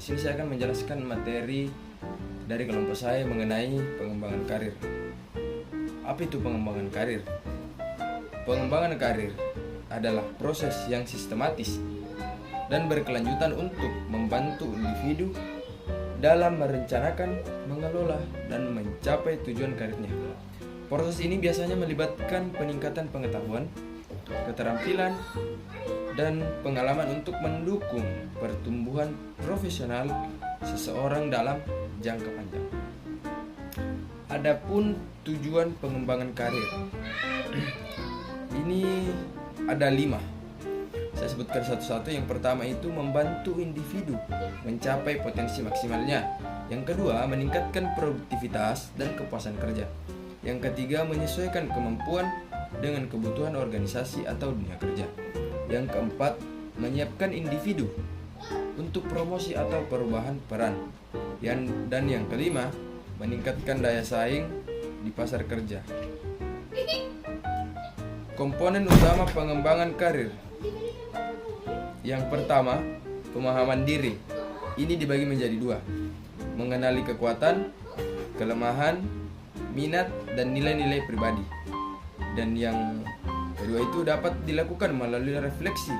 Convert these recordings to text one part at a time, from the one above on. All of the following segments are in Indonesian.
Di sini saya akan menjelaskan materi dari kelompok saya mengenai pengembangan karir. Apa itu pengembangan karir? Pengembangan karir adalah proses yang sistematis dan berkelanjutan untuk membantu individu dalam merencanakan, mengelola, dan mencapai tujuan karirnya. Proses ini biasanya melibatkan peningkatan pengetahuan, keterampilan, dan pengalaman untuk mendukung pertumbuhan profesional seseorang dalam jangka panjang. Adapun tujuan pengembangan karir, ini ada 5. Saya sebutkan satu-satu. Yang pertama itu membantu individu mencapai potensi maksimalnya. Yang kedua, meningkatkan produktivitas dan kepuasan kerja. Yang ketiga, menyesuaikan kemampuan dengan kebutuhan organisasi atau dunia kerja. Yang keempat, menyiapkan individu untuk promosi atau perubahan peran. Dan yang kelima, meningkatkan daya saing di pasar kerja. Komponen utama pengembangan karir. Yang pertama, pemahaman diri. Ini dibagi menjadi 2. Mengenali kekuatan, kelemahan, minat, dan nilai-nilai pribadi. Dan yang kedua itu dapat dilakukan melalui refleksi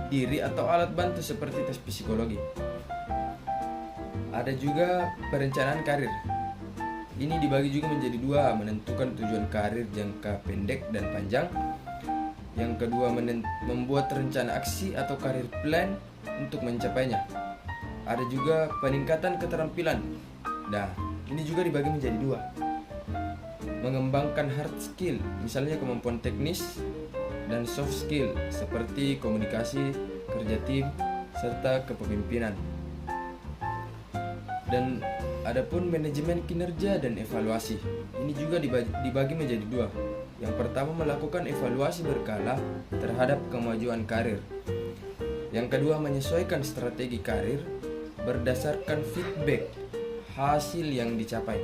diri atau alat bantu seperti tes psikologi. Ada juga perencanaan karir. Ini dibagi juga menjadi 2, menentukan tujuan karir jangka pendek dan panjang. Yang kedua, membuat rencana aksi atau career plan untuk mencapainya. Ada juga peningkatan keterampilan. Nah, ini juga dibagi menjadi 2. Mengembangkan hard skill, misalnya kemampuan teknis, dan soft skill seperti komunikasi, kerja tim, serta kepemimpinan. Dan adapun manajemen kinerja dan evaluasi, ini juga dibagi menjadi 2. Yang pertama, melakukan evaluasi berkala terhadap kemajuan karir. Yang kedua, menyesuaikan strategi karir berdasarkan feedback hasil yang dicapai.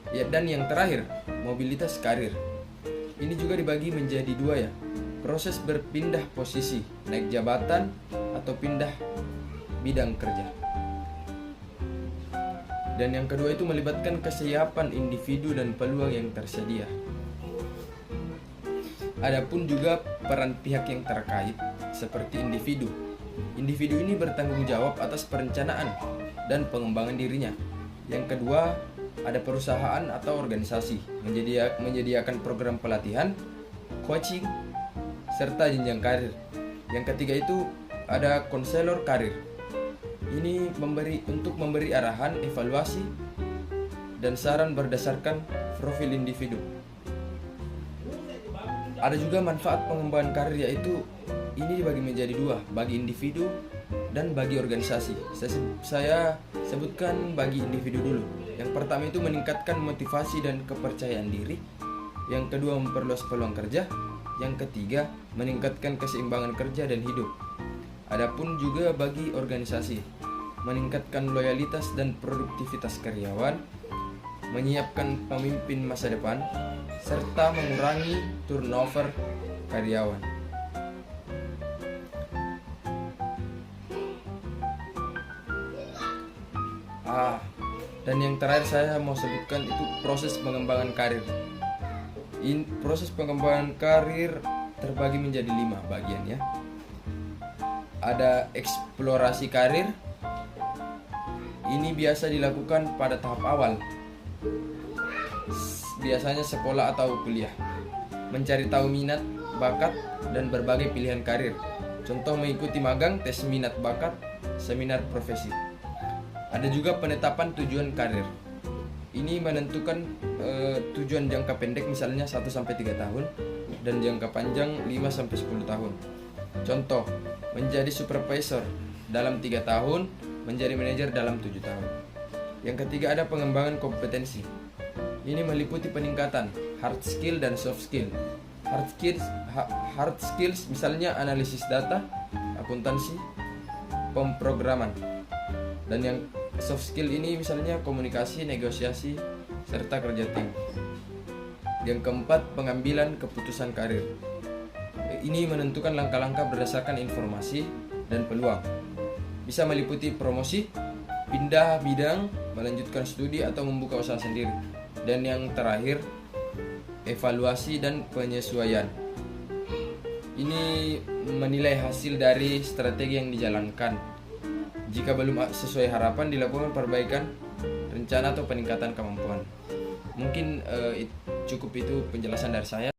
Dan yang terakhir, mobilitas karir. Ini juga dibagi menjadi 2 ya. Proses berpindah posisi, naik jabatan atau pindah bidang kerja. Dan yang kedua itu melibatkan kesiapan individu dan peluang yang tersedia. Adapun juga peran pihak yang terkait seperti individu. Individu ini bertanggung jawab atas perencanaan dan pengembangan dirinya. Yang kedua, ada perusahaan atau organisasi menyediakan program pelatihan, coaching, serta jenjang karir. Yang ketiga itu ada konselor karir. Ini memberi arahan, evaluasi, dan saran berdasarkan profil individu. Ada juga manfaat pengembangan karir, yaitu ini dibagi menjadi 2, bagi individu dan bagi organisasi. Saya sebutkan bagi individu dulu. Yang pertama itu meningkatkan motivasi dan kepercayaan diri. Yang kedua, memperluas peluang kerja. Yang ketiga, meningkatkan keseimbangan kerja dan hidup. Adapun juga bagi organisasi, meningkatkan loyalitas dan produktivitas karyawan, menyiapkan pemimpin masa depan, serta mengurangi turnover karyawan. Dan yang terakhir saya mau sebutkan itu proses pengembangan karir. Proses pengembangan karir terbagi menjadi 5 bagian ya. Ada eksplorasi karir. Ini biasa dilakukan pada tahap awal, biasanya sekolah atau kuliah. Mencari tahu minat, bakat, dan berbagai pilihan karir. Contoh mengikuti magang, tes minat bakat, seminar profesi. Ada juga penetapan tujuan karir. Ini menentukan tujuan jangka pendek misalnya 1-3 tahun dan jangka panjang 5-10 tahun. Contoh, menjadi supervisor dalam 3 tahun, menjadi manajer dalam 7 tahun. Yang ketiga ada pengembangan kompetensi. Ini meliputi peningkatan hard skill dan soft skill. Hard skills misalnya analisis data, akuntansi, pemrograman. Dan yang soft skill ini misalnya komunikasi, negosiasi, serta kerja tim. Yang keempat, pengambilan keputusan karir. Ini menentukan langkah-langkah berdasarkan informasi dan peluang. Bisa meliputi promosi, pindah bidang, melanjutkan studi atau membuka usaha sendiri. Dan yang terakhir, evaluasi dan penyesuaian. Ini menilai hasil dari strategi yang dijalankan. Jika belum sesuai harapan, dilakukan perbaikan rencana atau peningkatan kemampuan. Mungkin cukup itu penjelasan dari saya.